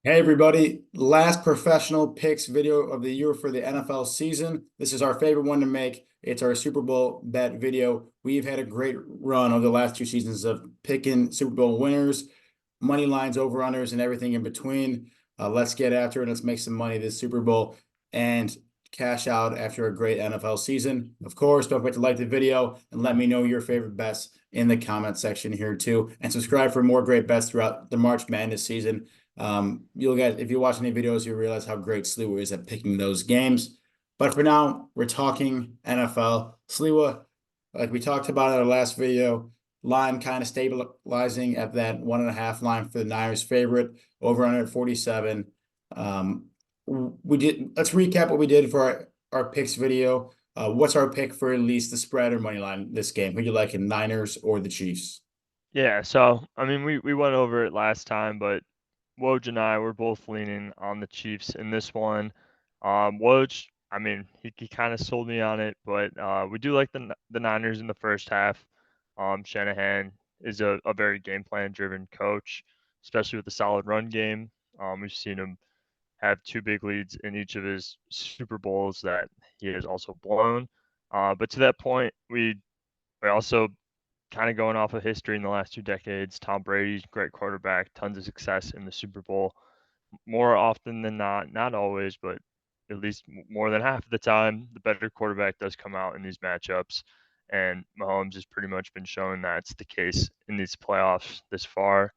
Hey everybody, last professional picks video of the year for the NFL season. This is our favorite one to make. It's our Super Bowl bet video. We've had a great run over the last two seasons of picking Super Bowl winners, money lines, over-unders, and everything in between. Let's get after it. Let's make some money this Super Bowl and cash out after a great NFL season. Of course, don't forget to like the video and let me know your favorite bets in the comment section here too. And subscribe for more great bets throughout the March Madness season. You'll get, if you watch any videos, you'll realize how great Sliwa is at picking those games. But for now, we're talking NFL. Sliwa, like we talked about in our last video, line kind of stabilizing at that 1.5 line for the Niners favorite, over under 47. Um, let's recap what we did for our picks video. What's our pick for at least the spread or money line this game? Who you like in Niners or the Chiefs? Yeah, so I mean, we went over it last time, but Woj and I were both leaning on the Chiefs in this one. Woj, I mean, he kind of sold me on it, but we do like the Niners in the first half. Shanahan is a very game plan driven coach, especially with the solid run game. We've seen him have two big leads in each of his Super Bowls that he has also blown. But to that point, we also kind of going off of history in the last 2 decades. Tom Brady's great quarterback, tons of success in the Super Bowl. More often than not, not always, but at least more than half of the time, the better quarterback does come out in these matchups. And Mahomes has pretty much been showing that's the case in these playoffs this far.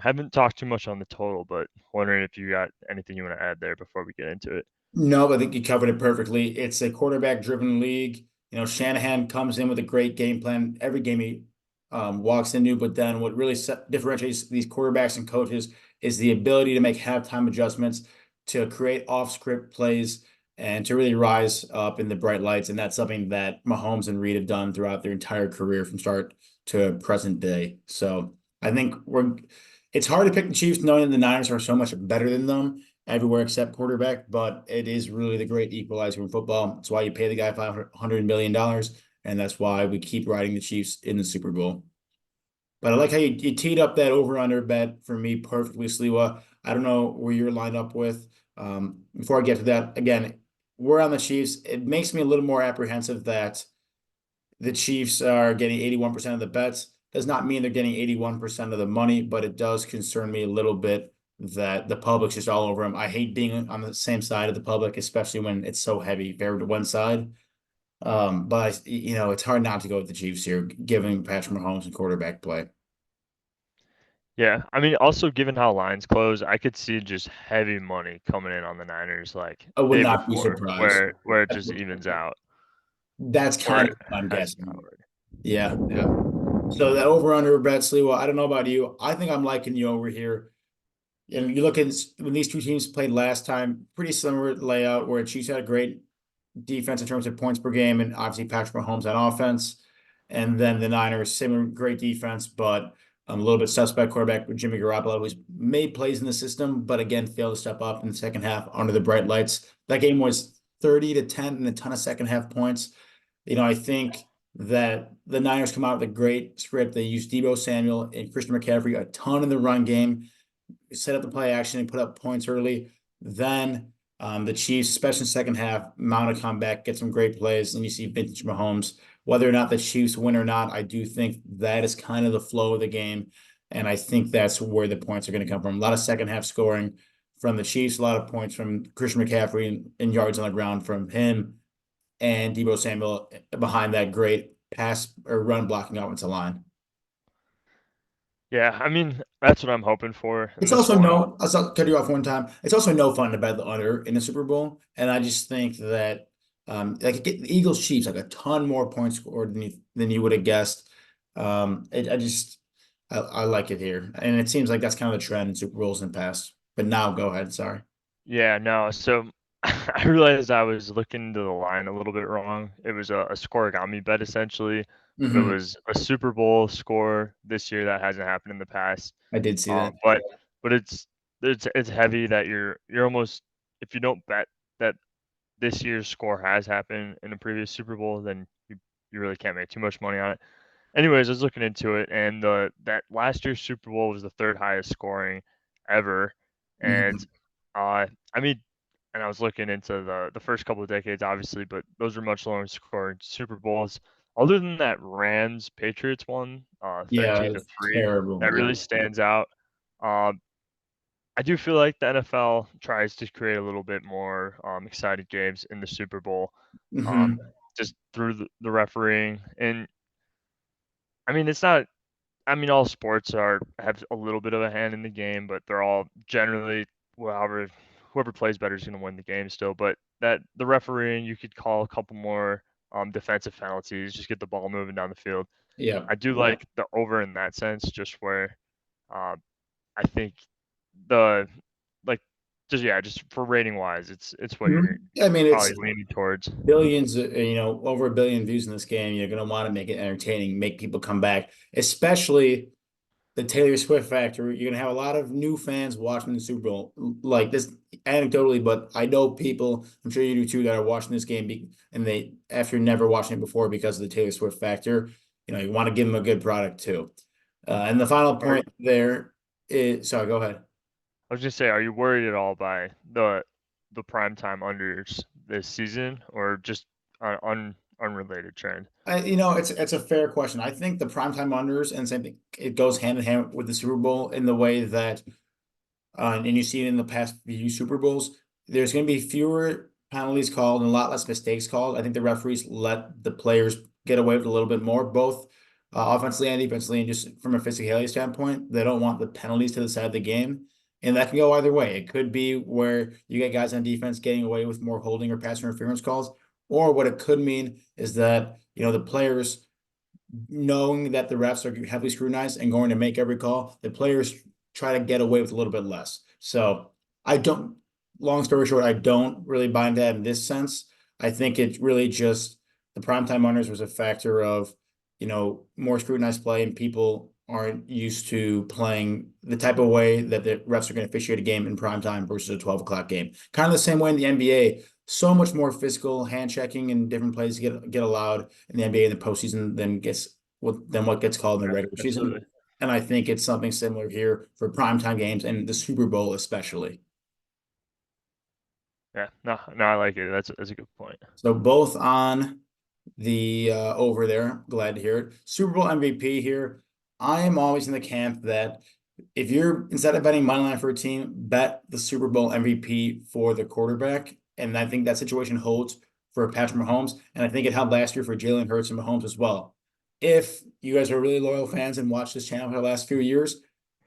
Haven't talked too much on the total, but wondering if you got anything you want to add there before we get into it. No, I think you covered it perfectly. It's a quarterback-driven league. Shanahan comes in with a great game plan every game he walks into. But then what really differentiates these quarterbacks and coaches is the ability to make halftime adjustments, to create off-script plays, and to really rise up in the bright lights. And that's something that Mahomes and Reed have done throughout their entire career from start to present day. So I think it's hard to pick the Chiefs knowing the Niners are so much better than them everywhere except quarterback, but it is really the great equalizer in football. That's why you pay the guy $500 million, and that's why we keep riding the Chiefs in the Super Bowl. But I like how you teed up that over-under bet for me perfectly, Sliwa. I don't know where you're lined up with. Before I get to that, again, we're on the Chiefs. It makes me a little more apprehensive that the Chiefs are getting 81% of the bets. Does not mean they're getting 81% of the money, but it does concern me a little bit that the public's just all over them. I hate being on the same side of the public, especially when it's so heavy favored to one side. But it's hard not to go with the Chiefs here, given Patrick Mahomes and quarterback play. Yeah, I mean, also given how lines close, I could see just heavy money coming in on the Niners like I would day not be before, surprised. where it just evens out, That's or kind it of what I'm has guessing. already. Yeah, yeah. So the over under bet, Sliwa, I don't know about you. I think I'm liking you over here. And you look at when these two teams played last time, pretty similar layout where Chiefs had a great defense in terms of points per game, and obviously Patrick Mahomes on offense. And then the Niners, similar great defense, but a little bit suspect quarterback with Jimmy Garoppolo, who's made plays in the system, but again failed to step up in the second half under the bright lights. That game was 30-10 and a ton of second half points. I think that the Niners come out with a great script. They use Deebo Samuel and Christian McCaffrey a ton in the run game, set up the play action and put up points early. Then the Chiefs, especially in the second half, mount a comeback, get some great plays, and you see vintage Mahomes. Whether or not the Chiefs win or not, I do think that is kind of the flow of the game. And I think that's where the points are going to come from. A lot of second half scoring from the Chiefs, a lot of points from Christian McCaffrey and yards on the ground from him and Deebo Samuel behind that great pass or run blocking offensive line. Yeah, I mean, that's what I'm hoping for in It's this also one. I'll cut you off one time. It's also no fun to bet the under in the Super Bowl. And I just think that like the Eagles Chiefs, like a ton more points scored than you would have guessed. I like it here. And it seems like that's kind of the trend in Super Bowls in the past. But now go ahead, sorry. Yeah, no, so I realized I was looking into the line a little bit wrong. It was a scoregami bet essentially, but it Hmm. was a Super Bowl score this year that hasn't happened in the past. I did see that. But it's heavy that you're almost, if you don't bet that this year's score has happened in a previous Super Bowl, then you really can't make too much money on it. Anyways, I was looking into it, and the that last year's Super Bowl was the third highest scoring ever, And Mhm. I mean, and I was looking into the first couple of decades, obviously, but those were much lower scoring Super Bowls. Other than that Rams Patriots one, Yeah, 13 to it's 3, terrible. that really stands out. Um, I do feel like the NFL tries to create a little bit more exciting games in the Super Bowl, um, Hmm. just through the refereeing. And I mean, it's not. I mean, all sports are have a little bit of a hand in the game, but they're all generally whoever plays better is going to win the game still. But that the refereeing, you could call a couple more defensive penalties, just get the ball moving down the field. Yeah. I do like the over in that sense, just where uh, I think the like just for rating wise, it's what you're Mhm. I mean, probably it's leaning towards. billions, over a billion views in this game. You're going to want to make it entertaining, make people come back, especially the Taylor Swift factor. You're going to have a lot of new fans watching the Super Bowl, like this anecdotally, but I know people, I'm sure you do too, that are watching this game and they, after never watching it before because of the Taylor Swift factor, you want to give them a good product too. And the final Are point there is, sorry, go ahead. I was gonna say, are you worried at all by the primetime unders this season, or just an unrelated trend? It's a fair question. I think the primetime unders and same thing, it goes hand in hand with the Super Bowl in the way that and you see it in the past few Super Bowls, there's going to be fewer penalties called and a lot less mistakes called. I think the referees let the players get away with a little bit more, both offensively and defensively, and just from a physicality standpoint, they don't want the penalties to the side of the game. And that can go either way. It could be where you get guys on defense getting away with more holding or pass interference calls, or what it could mean is that, the players knowing that the refs are heavily scrutinized and going to make every call, the players try to get away with a little bit less. So I don't, long story short, I don't really buy into that in this sense. I think it's really just the primetime honors was a factor of, more scrutinized play and people aren't used to playing the type of way that the refs are going to officiate a game in prime time versus a 12 o'clock game. Kind of the same way in the NBA. So much more physical hand checking and different plays get allowed in the NBA in the postseason than what gets called in the Yeah, regular season. absolutely. And I think it's something similar here for primetime games and the Super Bowl especially. Yeah, no, no, I like it. That's a good point. So both on the over there. Glad to hear it. Super Bowl MVP here. I am always in the camp that if you're instead of betting money line for a team, bet the Super Bowl MVP for the quarterback. And I think that situation holds for Patrick Mahomes. And I think it held last year for Jalen Hurts and Mahomes as well. If you guys are really loyal fans and watch this channel for the last few years,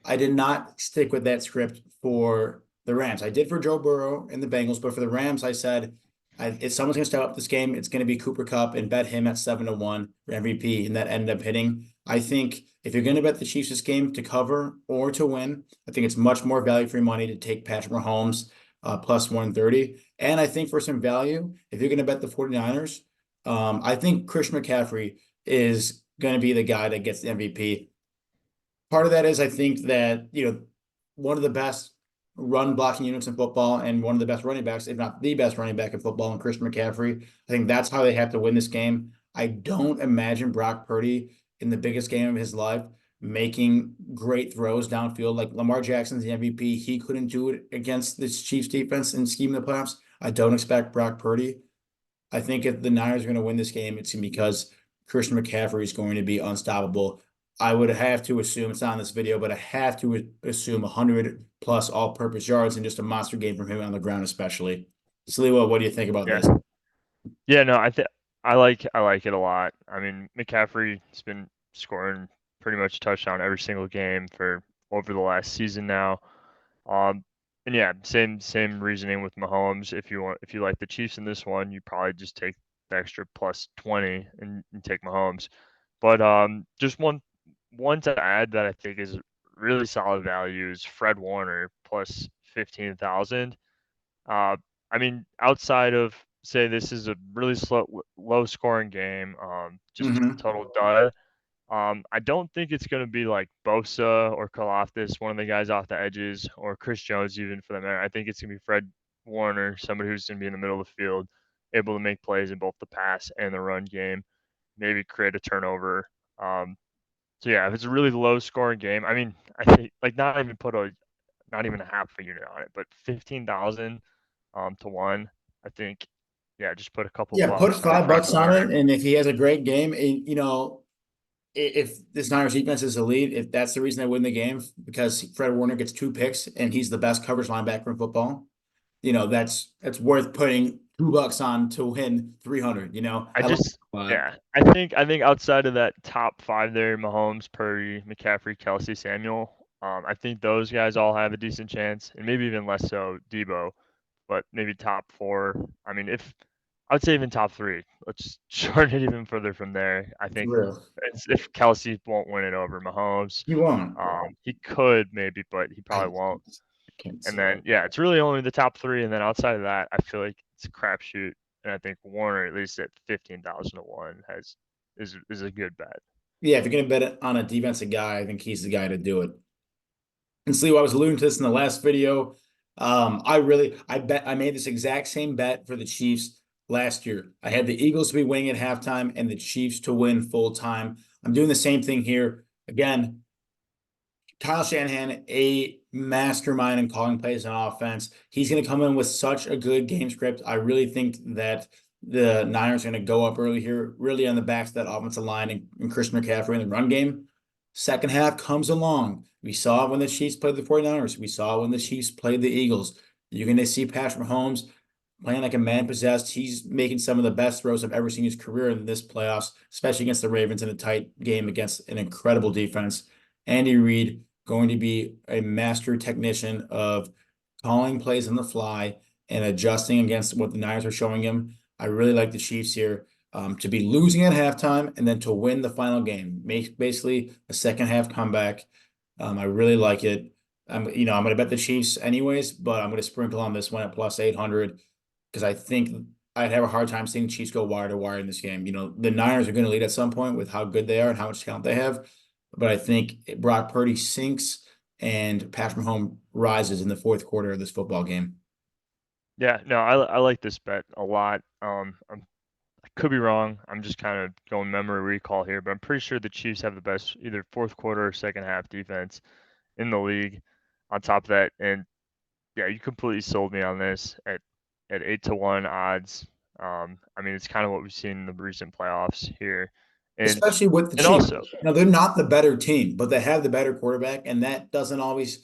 I did not stick with that script for the Rams. I did for Joe Burrow and the Bengals, but for the Rams, I said if someone's going to step up this game, it's going to be Cooper Kupp and bet him at 7-1 for MVP, and that ended up hitting. I think if you're going to bet the Chiefs this game to cover or to win, I think it's much more value for your money to take Patrick Mahomes plus 130. And I think for some value, if you're going to bet the 49ers, I think Christian McCaffrey is going to be the guy that gets the MVP. Part of that is I think that, one of the best run blocking units in football and one of the best running backs, if not the best running back in football, and Christian McCaffrey. I think that's how they have to win this game. I don't imagine Brock Purdy in the biggest game of his life making great throws downfield. Like Lamar Jackson's the MVP. He couldn't do it against this Chiefs defense and scheme in the playoffs. I don't expect Brock Purdy. I think if the Niners are going to win this game, it's because Christian McCaffrey is going to be unstoppable. I would have to assume it's not in this video, but I have to assume 100 plus all-purpose yards and just a monster game from him on the ground, especially. Sliwa, what do you think about Yeah, this? yeah, no, I like it a lot. I mean, McCaffrey's been scoring pretty much a touchdown every single game for over the last season now. Um, and yeah, same reasoning with Mahomes. If you like the Chiefs in this one, you probably just take the extra plus 20 and take Mahomes. But just one to add that I think is really solid value is Fred Warner plus 15,000. Uh, I mean, outside of say this is a really low scoring game, just Hmm. total dud. I don't think it's going to be like Bosa or Kalafdis, one of the guys off the edges, or Chris Jones even for that matter. I think it's going to be Fred Warner, somebody who's going to be in the middle of the field, able to make plays in both the pass and the run game, maybe create a turnover. So yeah, if it's a really low scoring game, I mean, I think like not even a half a unit on it, but 15,000 to one. I think, yeah, just put a couple Yeah, put bucks on five Fred bucks on Warner. it, and if he has a great game, and if this Niners defense is elite, if that's the reason they win the game, because Fred Warner gets 2 picks and he's the best coverage linebacker in football, that's worth putting $2 on to win 300. I I like just, that a lot. yeah, I think outside of that top five there, Mahomes, Purdy, McCaffrey, Kelsey, Samuel, I think those guys all have a decent chance, and maybe even less so Debo, but maybe top four. I mean, if I would say even top three. Let's shorten it even further from there. I For think real. it's if Kelsey won't win it over Mahomes. You won't. He could maybe, but he I probably won't. can't And see it. then yeah, it's really only the top three, and then outside of that, I feel like it's a crapshoot. And I think Warner, at least at 15,000 to one, has is a good bet. Yeah, if you're gonna bet on a defensive guy, I think he's the guy to do it. And Slee, I was alluding to this in the last video. I made this exact same bet for the Chiefs last year. I had the Eagles to be winning at halftime and the Chiefs to win full time. I'm doing the same thing here. Again, Kyle Shanahan, a mastermind in calling plays on offense. He's going to come in with such a good game script. I really think that the Niners are going to go up early here, really on the backs of that offensive line and Christian McCaffrey in the run game. Second half comes along. We saw it when the Chiefs played the 49ers. We saw it when the Chiefs played the Eagles. You're going to see Patrick Mahomes playing like a man possessed. He's making some of the best throws I've ever seen in his career in this playoffs, especially against the Ravens in a tight game against an incredible defense. Andy Reid going to be a master technician of calling plays on the fly and adjusting against what the Niners are showing him. I really like the Chiefs here to be losing at halftime and then to win the final game. Make basically a second half comeback. I really like it. I'm going to bet the Chiefs anyways, but I'm going to sprinkle on this one at plus 800 because I think I'd have a hard time seeing the Chiefs go wire to wire in this game. The Niners are going to lead at some point with how good they are and how much talent they have. But I think Brock Purdy sinks and Patrick Mahomes rises in the fourth quarter of this football game. Yeah, no, I like this bet a lot. I could be wrong. I'm just kind of going memory recall here, but I'm pretty sure the Chiefs have the best either fourth quarter or second half defense in the league. On top of that, and yeah, you completely sold me on this at 8 to 1 odds. I mean, it's kind of what we've seen in the recent playoffs here, and Especially with the and Chiefs. also, They're not the better team, but they have the better quarterback, and that doesn't always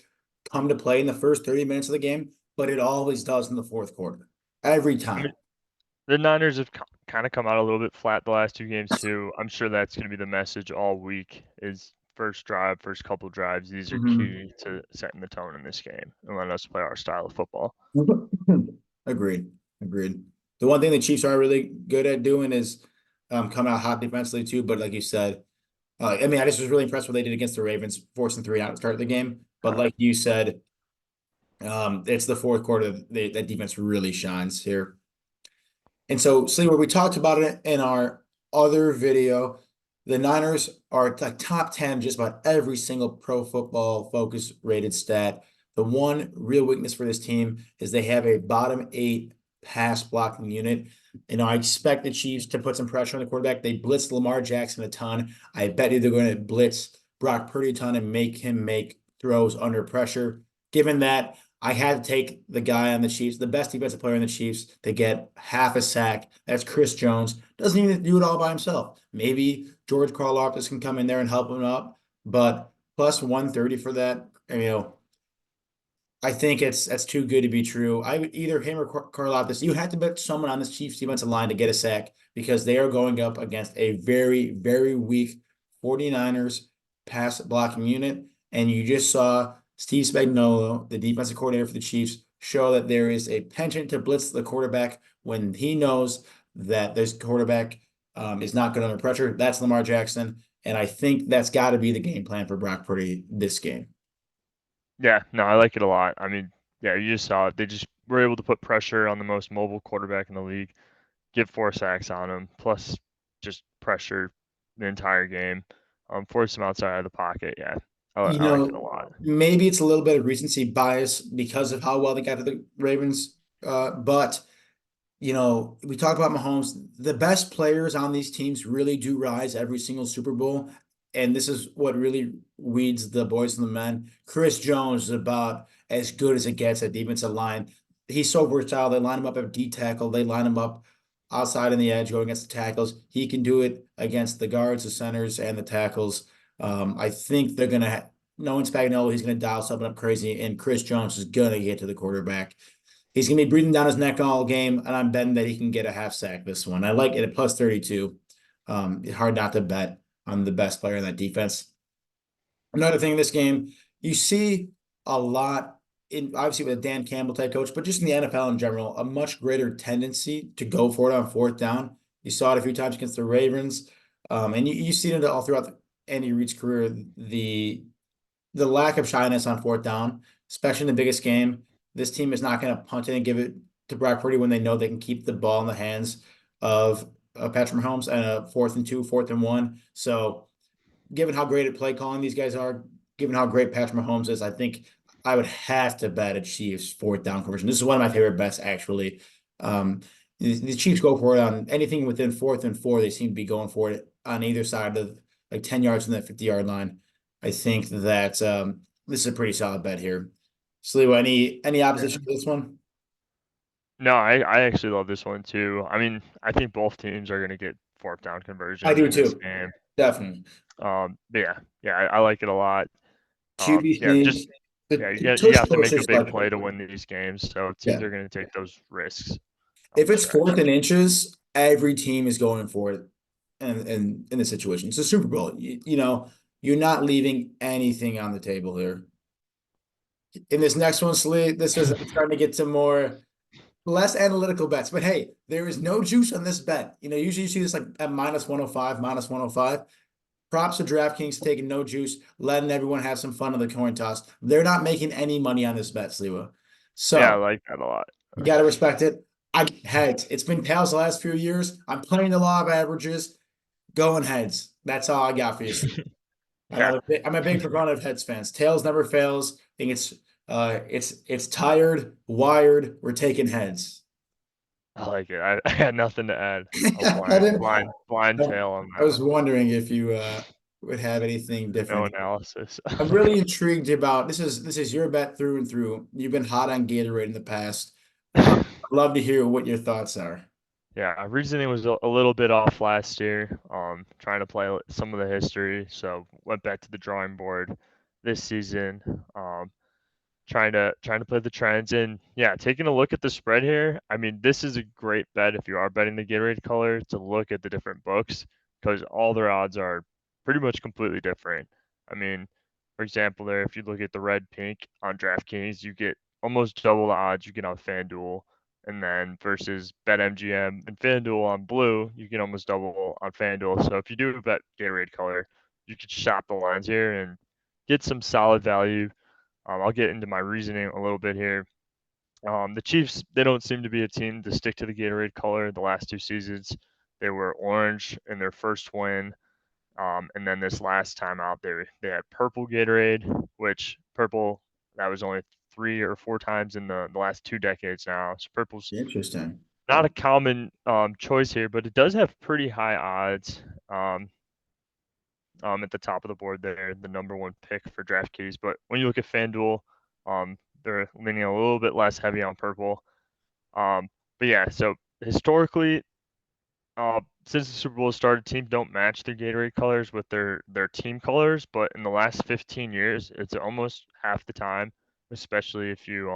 come to play in the first 30 minutes of the game, but it always does in the fourth quarter. Every I mean, time. the Niners have kind of come out a little bit flat the last two games too. I'm sure that's going to be the message all week. Is first drive, first couple drives. These are Mhm. key to setting the tone in this game and letting us play our style of football. Agreed. Agreed. The one thing the Chiefs are really good at doing is coming out hot defensively too. But like you said, I just was really impressed what they did against the Ravens, forcing three out to start the game. But like you said, it's the fourth quarter that defense really shines here. And so, Sleeper, we talked about it in our other video. The Niners are like top 10 just about every single pro football focus rated stat. The one real weakness for this team is they have a bottom 8 pass blocking unit. I expect the Chiefs to put some pressure on the quarterback. They blitzed Lamar Jackson a ton. I bet you they're going to blitz Brock Purdy a ton and make him make throws under pressure. Given that, I had to take the guy on the Chiefs, the best defensive player in the Chiefs, to get half a sack. That's Chris Jones. Doesn't even do it all by himself. Maybe George Karlaftis can come in there and help him up, but plus 130 for that. I think that's too good to be true. I would either him or Karlaftis. You had to bet someone on this Chiefs defensive line to get a sack because they are going up against a very, very weak 49ers pass blocking unit. And you just saw Steve Spagnuolo, the defensive coordinator for the Chiefs, show that there is a penchant to blitz the quarterback when he knows that this quarterback is not good under pressure. That's Lamar Jackson. And I think that's got to be the game plan for Brock Purdy this game. Yeah, no, I like it a lot. I mean, yeah, you just saw it. They just were able to put pressure on the most mobile quarterback in the league, get 4 sacks on him, plus just pressure the entire game, force him outside of the pocket. Yeah, you I like it a know, lot. maybe it's a little bit of recency bias because of how well they got to the Ravens. But we talked about Mahomes. The best players on these teams really do rise every single Super Bowl. And this is what really weeds the boys and the men. Chris Jones is about as good as it gets at defensive line. He's so versatile. They line him up at D tackle. They line him up outside on the edge, going against the tackles. He can do it against the guards, the centers, and the tackles. I think they're gonna knowing Spagnuolo, he's gonna dial something up crazy, and Chris Jones is gonna get to the quarterback. He's gonna be breathing down his neck all game, and I'm betting that he can get a half sack this one. I like it at plus 32. It's hard not to bet on the best player in that defense. Another thing in this game, you see a lot in obviously with a Dan Campbell type coach, but just in the NFL in general, a much greater tendency to go for it on fourth down. You saw it a few times against the Ravens, and you see it all throughout Andy Reid's career. The lack of shyness on fourth down, especially in the biggest game. This team is not going to punt it and give it to Brock Purdy when they know they can keep the ball in the hands of Patrick Mahomes and a 4th and 2, 4th and 1. So given how great at play calling these guys are, given how great Patrick Mahomes is, I think I would have to bet a Chiefs fourth down conversion. This is one of my favorite bets, actually. The Chiefs go for it on anything within 4th and 4. They seem to be going for it on either side of like 10 yards from that 50-yard line. I think that this is a pretty solid bet here. Sliwa, any Yeah. opposition to this one? No, I actually love this one too. I mean, I think both teams are going to get fourth down I conversions do in this too. game. Definitely. But yeah, I like it a lot. QB Yeah, just sneak. yeah, The you tush have to push make a is big like, play to win these games, so teams yeah. are going to take those risks down If the it's fourth stretch. and inches, every team is going for it. And in the situation, it's a Super Bowl. You're not leaving anything on the table here. In this next one, Slee, this is starting to get to more less analytical bets. But hey, there is no juice on this bet. Usually you see this like at minus 105, minus 105. Props to DraftKings taking no juice, letting everyone have some fun on the coin toss. They're not making any money on this bet, Sliwa. Yeah, I So like that a lot. you got to respect it. I heads. It's been tails the last few years. I'm playing the law of averages. Going heads. That's all I got for you. And Yeah, I'm a big proponent of heads fans. Tails never fails. I think it's tired, wired. We're taking heads. I like it. I had nothing to add. A I blind, didn't. blind tail on I that was one. wondering if you would have anything No different. analysis. I'm really intrigued about this is your bet through and through. You've been hot on Gatorade in the past. I'd love to hear what your thoughts are. Yeah, reasoning was a little bit off last year. Trying to play some of the history, so went back to the drawing board this season. Trying to play the trends and yeah, taking a look at the spread here. I mean, this is a great bet if you are betting the Gatorade color to look at the different books because all their odds are pretty much completely different. I mean, for example, there if you look at the red pink on DraftKings, you get almost double the odds you get on FanDuel, and then versus BetMGM and FanDuel on blue, you get almost double on FanDuel. So if you do bet Gatorade color, you could shop the lines here and get some solid value. I'll get into my reasoning a little bit here. The Chiefs, they don't seem to be a team to stick to the Gatorade color. The last 2 seasons, they were orange in their first win, and then this last time out, they had purple Gatorade, which purple that was only 3 or 4 times in the last 2 decades now. So purple's Interesting. not a common choice here, but it does have pretty high odds. At the top of the board there, the number one pick for DraftKings. But when you look at FanDuel, they're leaning a little bit less heavy on purple. But yeah, so historically, since the Super Bowl started, teams don't match their Gatorade colors with their team colors. But in the last 15 years, it's almost half the time, especially if you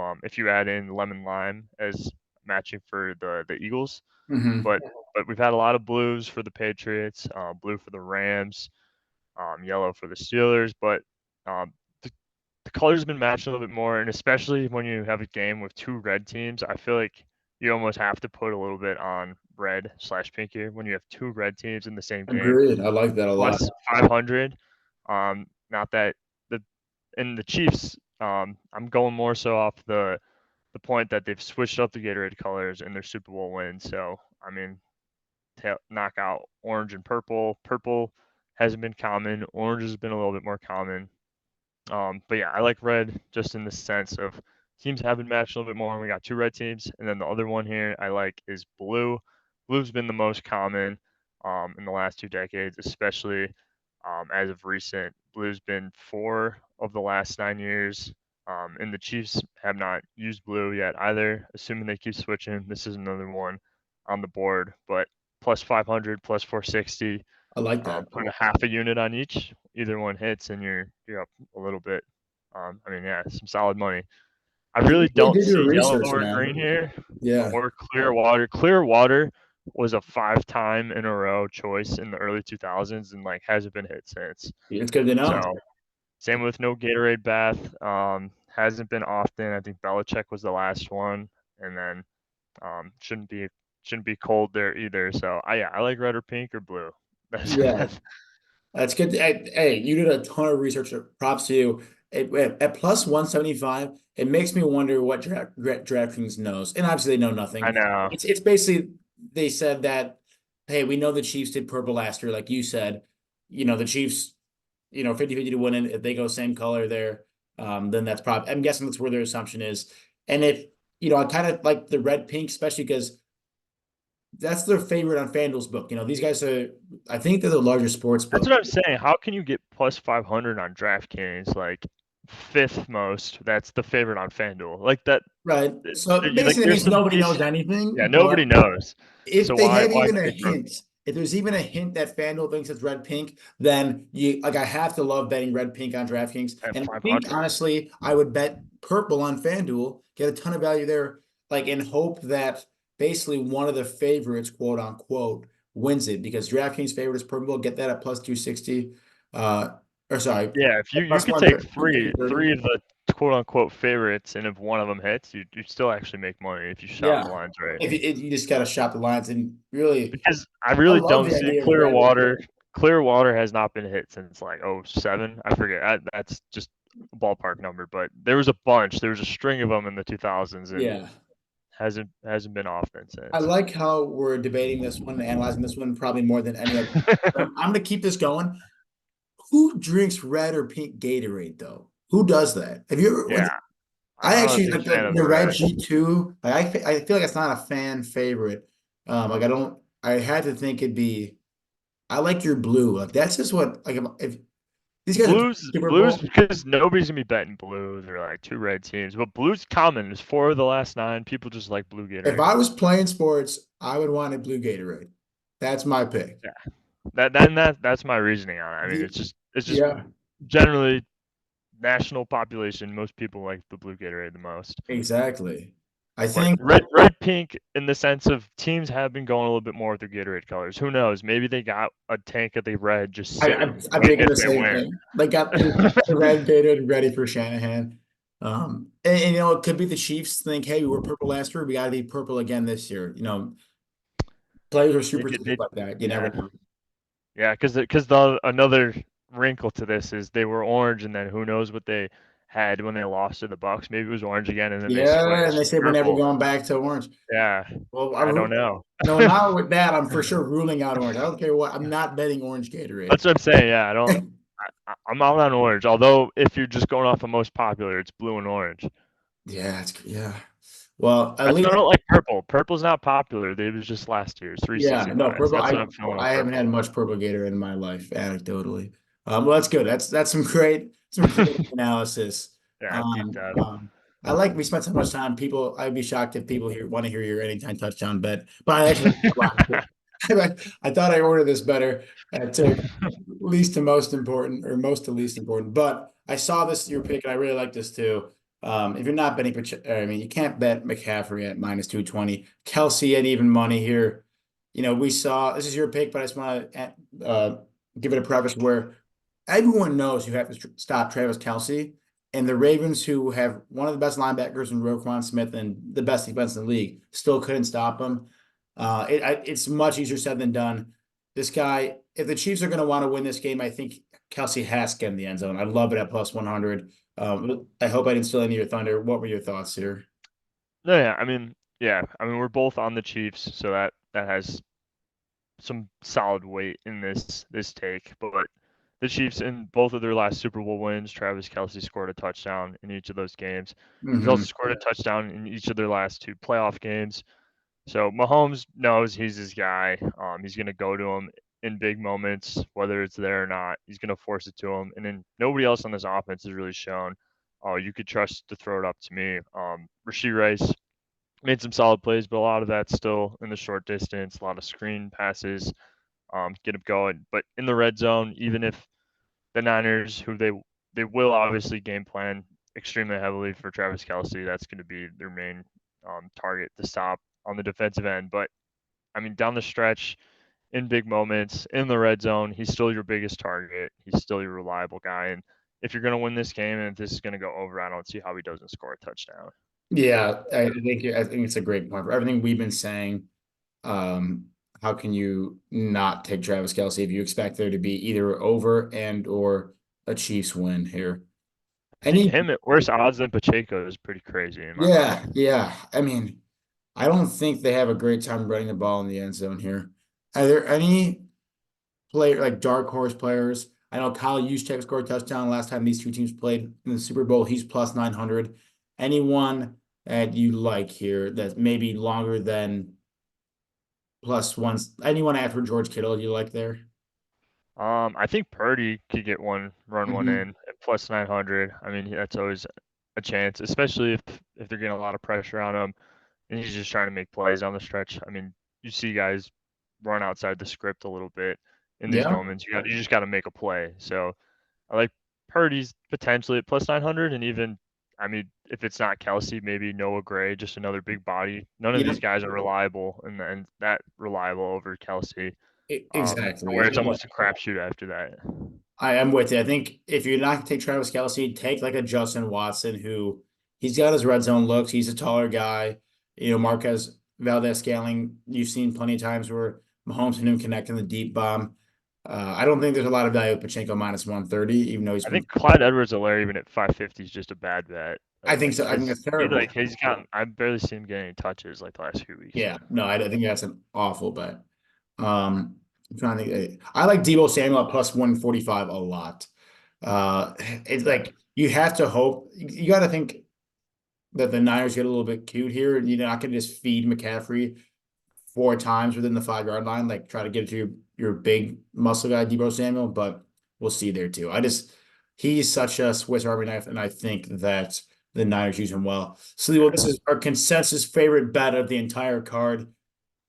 add in lemon lime as matching for the Eagles. Hmm. But we've had a lot of blues for the Patriots, blue for the Rams, yellow for the Steelers, but um, the, the colors have been matched a little bit more, and especially when you have a game with two red teams, I feel like you almost have to put a little bit on red slash pink here when you have two red teams in the same game Agreed. I like that a lot. plus 500. Not that the and the Chiefs. I'm going more so off the point that they've switched up the Gatorade colors in their Super Bowl win. So I mean, knock out orange and purple. Purple hasn't been common. Orange has been a little bit more common. But yeah, I like red just in the sense of teams have been matched a little bit more. We got two red teams, and then the other one here I like is blue. Blue's been the most common in the last 2 decades, especially as of recent. Blue's been 4 of the last 9 years. And the Chiefs have not used blue yet either. Assuming they keep switching, this is another one on the board. But plus 500, plus 460, I like that. put a half a unit on each. Either one hits, and you're up a little bit. I mean, yeah, some solid money. I You really really don't did your see yellow research, or man. green here, Yeah, or clear water. Clear water was a 5 time in a row choice in the early 2000s, and like hasn't been hit since. it's good to So know. same with no Gatorade bath. Hasn't been often. I think Belichick was the last one, and then shouldn't be cold there either. So yeah, I like red or pink or blue. That's, Yeah. that's That's good. Hey, you did a ton of research. Props to you. At plus 175, it makes me wonder what DraftKings knows. And obviously, they know I nothing. know. It's basically they said that, hey, we know the Chiefs did purple last year, like you said. The Chiefs, 50-50 to win it. If they go same color there, then that's probably, I'm guessing that's where their assumption is. And I kind of like the red pink, especially because that's their favorite on FanDuel's book. These guys I think they're the largest sports That's book. what I'm saying. How can you get plus 500 on DraftKings, like fifth most? That's the favorite on FanDuel. Like that. Right. So Like basically, it there's means some nobody knows decent. Yeah, anything. nobody But knows. if So they have why even a take a hint, if there's even a hint that FanDuel thinks it's red pink, then I have to love betting red pink on DraftKings. at And I think 500? honestly, I would bet purple on FanDuel, get a ton of value there, like in hope that basically one of the favorites, quote unquote, wins it because DraftKings favorite is purple. Get that at plus 260. Uh, or sorry, Yeah, if you plus could one take three 230. three of the quote unquote favorites, and if one of them hits, you still actually make money if you shop the Yeah. lines right. If you just gotta shop the lines and really, Because I I really love don't the see idea of clear red. water. Clear water has not been hit since like '07. I forget. That's just a ballpark number, but there was a bunch. There was a string of them in the 2000s, and Yeah. hasn't been often I since. like how we're debating this one, analyzing this one probably more than any other. I'm gonna keep this going. Who drinks red or pink Gatorade though? Who does that? Have you ever Yeah, I I'm not a actually big like fan of the the red red. G2. Like I feel like it's not a fan favorite. Like I had to think it'd be I like your blue. Like that's just what like if these guys are playing Super Blues Bowl. because nobody's gonna be betting blue. They're like two red teams, but blue's common. It's 4 of the last 9. People just like blue If Gatorade. I was playing sports, I would want a blue Gatorade. That's my pick. Yeah, that's my reasoning on it. I mean, The- it's just yeah, generally national population. Most people like the blue Gatorade the most. exactly. I But think red pink in the sense of teams have been going a little bit more with their Gatorade colors. Who knows? Maybe they got a tank of the red just sitting, I'm waiting thinking if the they same win. thing. They got the red Gatorade ready for Shanahan. And it could be the Chiefs think, hey, we were purple last year, we got to be purple again this year. Players are They get superstitious they like that. You never yeah. know. Yeah, because the another wrinkle to this is they were orange, and then who knows what they had when they lost to the Bucks. Maybe it was orange again, and then they Yeah, and switched they to say we're never purple. going back to orange. Yeah, Well, I don't know. no, now with that, I'm for sure ruling out orange. I don't care what. I'm not betting orange Gatorade. That's what I'm saying. Yeah, I don't. I'm out on orange. Although if you're just going off of most popular, it's blue and orange. Yeah. Well, at That's why least I don't like purple. Purple's not popular. It was just last year's yeah, no 365. purple. That's what I I'm feeling on I haven't had purple. much purple Gator in my life, anecdotally. Well, that's good. That's some great analysis. Yeah, deep Um, dive. um, I like we spent so much time. People, I'd be shocked if people here want to hear your anytime touchdown bet. But I actually like it. I thought I ordered this better. I took least to most important or most to least important. But I saw this your pick, and I really like this too. If you're not betting, I mean, you can't bet McCaffrey at minus 220. Kelsey at even money here. We saw this is your pick, but I just want to give it a preface where everyone knows you have to stop Travis Kelsey, and the Ravens, who have one of the best linebackers in Roquan Smith and the best defense in the league, still couldn't stop him. It's much easier said than done. This guy, if the Chiefs are going to want to win this game, I think Kelsey has to get in the end zone. I love it at plus 100. I hope I didn't steal any of your thunder. What were your thoughts here? No, yeah. I mean, we're both on the Chiefs, so that has some solid weight in this take. But the Chiefs in both of their last Super Bowl wins, Travis Kelsey scored a touchdown in each of those games. He's Hmm. also scored a touchdown in each of their last 2 playoff games. So Mahomes knows he's his guy. He's gonna go to him in big moments, whether it's there or not. He's gonna force it to him, and then nobody else on this offense has really shown oh, you could trust to throw it up to me. Rashee Rice made some solid plays, but a lot of that's still in the short distance, a lot of screen passes, get him going. But in the red zone, even if the Niners, who they will obviously game plan extremely heavily for Travis Kelsey, that's going to be their main target to stop on the defensive end. But I mean, down the stretch, in big moments, in the red zone, he's still your biggest target. He's still your reliable guy. And if you're going to win this game and if this is going to go over, I don't see how he doesn't score a touchdown. Yeah, I think it's a great point for everything we've been saying. Um, how can you not take Travis Kelsey if you expect there to be either over and or a Chiefs win here? I think Any him at worse odds than Pacheco is pretty crazy in my mind. yeah. I mean, I don't think they have a great time running the ball in the end zone here. Are there any player like dark horse players? I know Kyle Juszczyk scored a touchdown last time these two teams played in the Super Bowl. He's plus 900. Anyone that you like here that's maybe longer than plus ones? Anyone after George Kittle you like there? I think Purdy could get one, run one Hmm. in at plus 900. I mean, that's always a chance, especially if they're getting a lot of pressure on him and he's just trying to make plays on the stretch. I mean, you see guys run outside the script a little bit in these Yeah. moments. You just got to make a play. So I like Purdy's potentially at plus 900, and even I mean, if it's not Kelsey, maybe Noah Gray, just another big body. None of Yeah. these guys are reliable, and that reliable over Kelsey, Exactly. where it's almost a crapshoot after that. I am with you. I think if you're not gonna take Travis Kelsey, take like a Justin Watson who he's got his red zone looks. He's a taller guy. Marquez Valdez scaling. You've seen plenty of times where Mahomes and him connect in the deep bomb. I don't think there's a lot of value with Pachenko minus 130, even though he's I been. think Clyde Edwards-Helaire even at 550 is just a bad bet. I think so. I think Because that's terrible. he's gotten I've barely seen him get any touches like the last few weeks. Yeah, no, I think that's an awful bet. I'm trying to think. I like Debo Samuel at plus 145 a lot. It's Yeah, like you have to hope. You got to think that the Niners get a little bit cute here, and you're not going to just feed McCaffrey 4 times within the 5 yard line, like try to get it to your big muscle guy, Debo Samuel. But we'll see there too. He's such a Swiss Army knife, and I think that the Niners use him well. So, well, this yeah, is our consensus favorite bet of the entire card.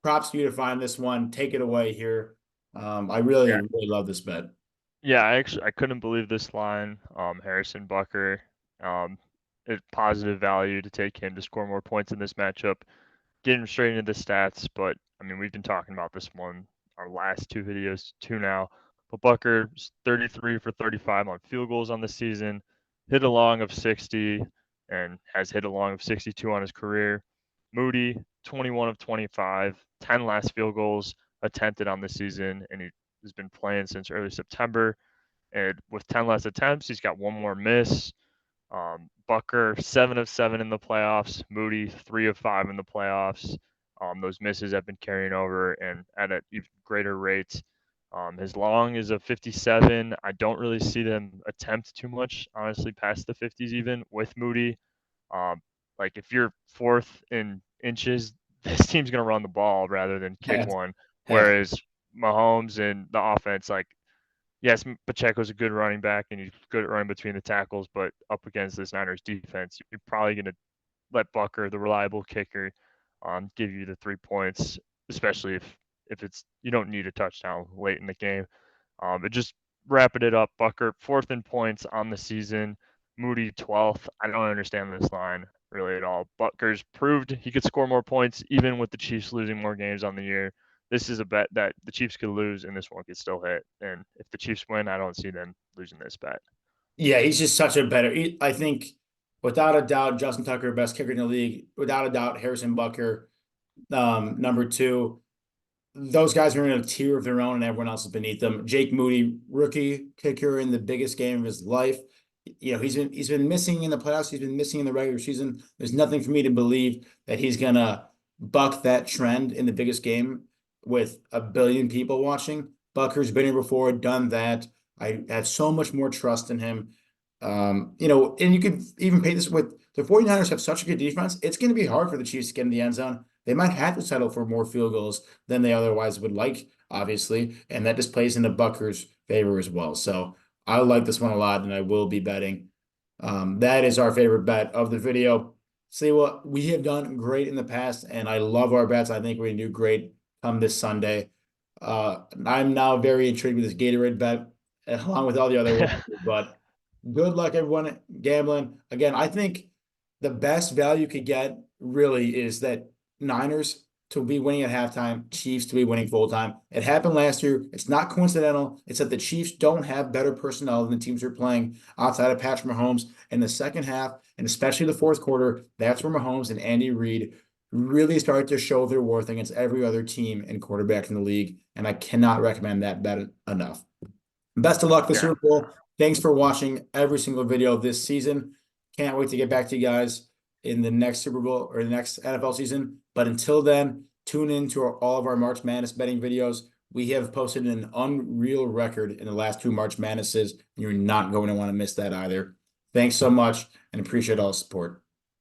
Props to you to find this one. Take it away here. I really, yeah. really love this bet. Yeah, I couldn't believe this line. Harrison Bucker, um, it's positive value to take him to score more points in this matchup. Get him straight into the stats, but I mean we've been talking about this one our last two videos too now. But Bucker's 33 for 35 on field goals on the season, hit a long of 60, and has hit a long of 62 on his career. Moody 21 of 25, 10 last field goals attempted on the season, and he has been playing since early September. And with 10 less attempts, he's got one more miss. Bucker 7 of 7 in the playoffs. Moody 3 of 5 in the playoffs. Those misses have been carrying over and at an even greater rate. His long is a 57. I don't really see them attempt too much, honestly, past the 50s even with Moody. Um, like if you're fourth in inches, this team's gonna run the ball rather than kick Have, one. have. Whereas Mahomes and the offense, like yes, Pacheco's a good running back and he's good at running between the tackles, but up against this Niners defense, you're probably going to let Bucker, the reliable kicker, give you the 3 points, especially if it's you don't need a touchdown late in the game. But just wrapping it up, Bucker fourth in points on the season, Moody 12th. I don't understand this line really at all. Bucker's proved he could score more points even with the Chiefs losing more games on the year. This is a bet that the Chiefs could lose and this one could still hit. And if the Chiefs win, I don't see them losing this bet. Yeah, he's just such a better. I think, without a doubt, Justin Tucker, best kicker in the league. Without a doubt, Harrison Bucker, number two. Those guys are in a tier of their own, and everyone else is beneath them. Jake Moody, rookie kicker in the biggest game of his life. He's been missing in the playoffs. He's been missing in the regular season. There's nothing for me to believe that he's gonna buck that trend in the biggest game with a billion people watching. Bucker's been here before, done that. I have so much more trust in him. And you could even pay this with the 49ers have such a good defense. It's going to be hard for the Chiefs to get in the end zone. They might have to settle for more field goals than they otherwise would like, obviously. And that just plays into Bucker's favor as well. So I like this one a lot, and I will be betting. That is our favorite bet of the video. See what we have done great in the past, and I love our bets. I think we can do great come this Sunday. I'm now very intrigued with this Gatorade bet, along with all the other ones. But good luck, everyone, gambling. Again, I think the best value you could get really is that Niners to be winning at halftime, Chiefs to be winning full time. It happened last year. It's not coincidental. It's that the Chiefs don't have better personnel than the teams they're playing outside of Patrick Mahomes. In the second half, and especially the fourth quarter, that's where Mahomes and Andy Reid really start to show their worth against every other team and quarterback in the league. And I cannot recommend that bet enough. Best of luck this Yeah. Super Bowl. Thanks for watching every single video this season. Can't wait to get back to you guys in the next Super Bowl or the next NFL season. But until then, tune in to all of our March Madness betting videos. We have posted an unreal record in the last 2 March Madnesses, and you're not going to want to miss that either. Thanks so much and appreciate all the support.